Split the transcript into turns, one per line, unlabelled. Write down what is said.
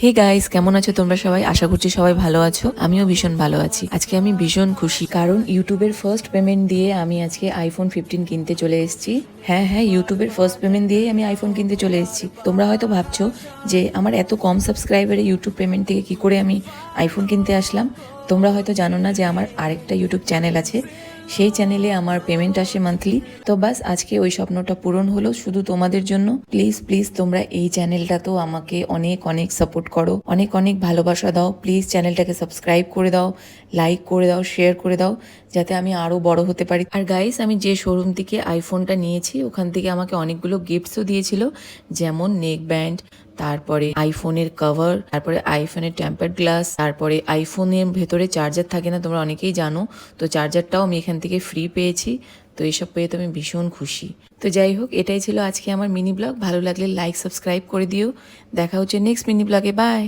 Hey guys, কেমন আছো তোমরা সবাই? আশা করছি সবাই ভালো আছো। আমিও ভীষণ ভালো আছি। আজকে আমি ভীষণ খুশি, কারণ ইউটিউবের ফার্স্ট পেমেন্ট দিয়ে আমি আজকে আইফোন 15 কিনতে চলে এসেছি। হ্যাঁ, ইউটিউবের ফার্স্ট পেমেন্ট দিয়েই আমি আইফোন কিনতে চলে এসেছি। তোমরা হয়তো ভাবছো যে আমার এত কম সাবস্ক্রাইবারে ইউটিউব পেমেন্ট থেকে কি করে আমি আইফোন কিনতে আসলাম। তোমরা হয়তো জানো না যে আমার আরেকটা ইউটিউব চ্যানেল আছে, সেই চ্যানেলে আমার পেমেন্ট আসে মান্থলি। তো বাস আজকে ওই স্বপ্নটা পূরণ হলো শুধু তোমাদের জন্য। প্লিজ প্লিজ তোমরা এই চ্যানেলটা তো আমাকে অনেক অনেক সাপোর্ট করো, অনেক অনেক ভালোবাসা দাও। প্লিজ চ্যানেলটাকে সাবস্ক্রাইব করে দাও, লাইক করে দাও, শেয়ার করে দাও, যাতে আমি আরও বড় হতে পারি। আর গাইস, আমি যে শোরুম থেকে আইফোনটা নিয়েছি ওখান থেকে আমাকে অনেকগুলো গিফটসও দিয়েছিল, যেমন নেক ব্যান্ড, তারপরে আইফোনের কভার, তারপরে আইফোনের টেম্পার গ্লাস, তারপরে আইফোনের ভেতরে চার্জার থাকে না, তোমরা অনেকেই জানো, তো চার্জারটাও আমি এখান থেকে ফ্রি পেয়েছি। তো এসব পেয়ে তো আমি ভীষণ খুশি। তো যাই হোক, এটাই ছিল আজকে আমার মিনি ব্লগ। ভালো লাগলে লাইক সাবস্ক্রাইব করে দিও। দেখা হচ্ছে নেক্সট মিনি ব্লগে। বাই।